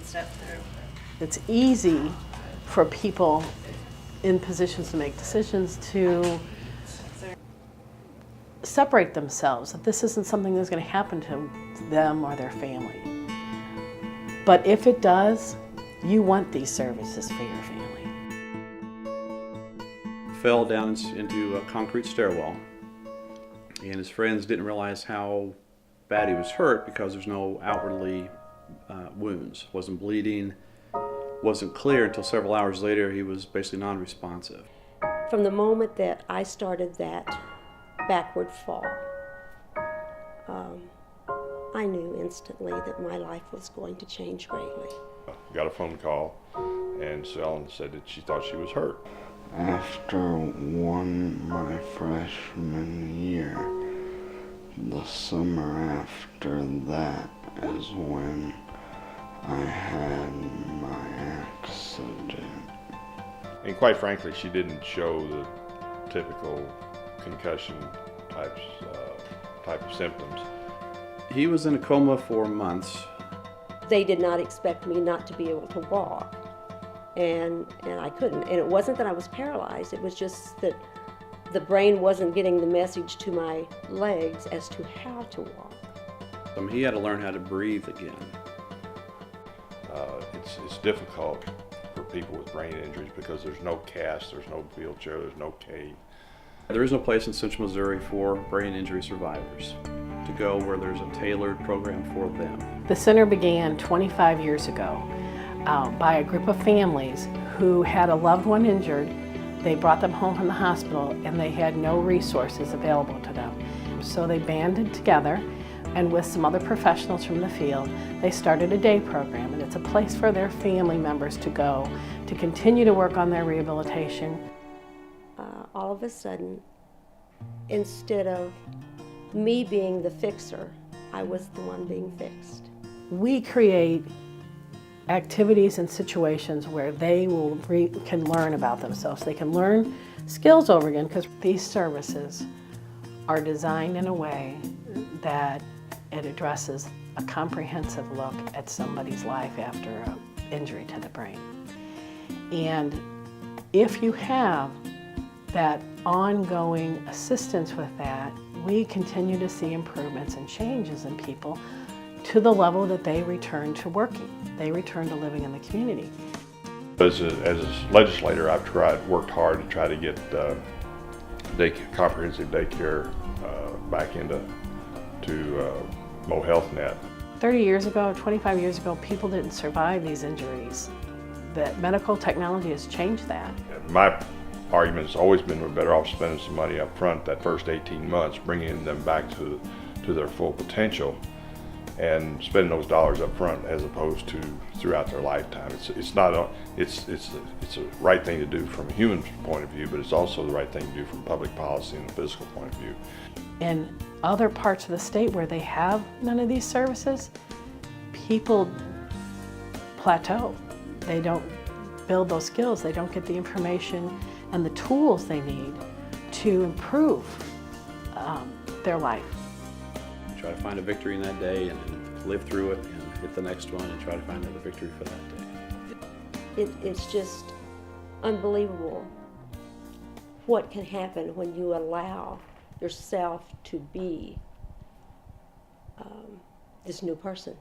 step through. It's easy for people in positions to make decisions to separate themselves, that this isn't something that's going to happen to them or their family. But if it does, you want these services for your family. Fell down into a concrete stairwell, and his friends didn't realize how bad he was hurt because there's no outwardly wounds. Wasn't bleeding, wasn't clear until several hours later. He was basically non-responsive. From the moment that I started that backward fall, I knew instantly that my life was going to change greatly. Got a phone call, and Ellen said that she thought she was hurt. After my freshman year, the summer after that is when I had my accident. And quite frankly, she didn't show the typical concussion type of symptoms. He was in a coma for months. They did not expect me not to be able to walk, and I couldn't. And it wasn't that I was paralyzed, it was just that the brain wasn't getting the message to my legs as to how to walk. He had to learn how to breathe again. It's difficult for people with brain injuries because there's no cast, there's no wheelchair, there's no cane. There is no place in Central Missouri for brain injury survivors to go where there's a tailored program for them. The center began 25 years ago by a group of families who had a loved one injured. They brought them home from the hospital and they had no resources available to them. So they banded together, and with some other professionals from the field, they started a day program, and it's a place for their family members to go to continue to work on their rehabilitation. All of a sudden, instead of me being the fixer, I was the one being fixed. We create activities and situations where they can learn about themselves. They can learn skills over again, because these services are designed in a way that it addresses a comprehensive look at somebody's life after an injury to the brain. And if you have that ongoing assistance with that, we continue to see improvements and changes in people to the level that they return to working. They return to living in the community. As a legislator, I've worked hard to try to get comprehensive daycare back into Mo Health Net. 30 years ago, 25 years ago, people didn't survive these injuries. The medical technology has changed that. My argument has always been we're better off spending some money up front that first 18 months, bringing them back to their full potential, and spending those dollars up front as opposed to throughout their lifetime. It's the right thing to do from a human point of view, but it's also the right thing to do from public policy and a physical point of view. In other parts of the state where they have none of these services, people plateau. They don't build those skills. They don't get the information and the tools they need to improve their life. Try to find a victory in that day and live through it and hit the next one and try to find another victory for that day. It's just unbelievable what can happen when you allow yourself to be this new person.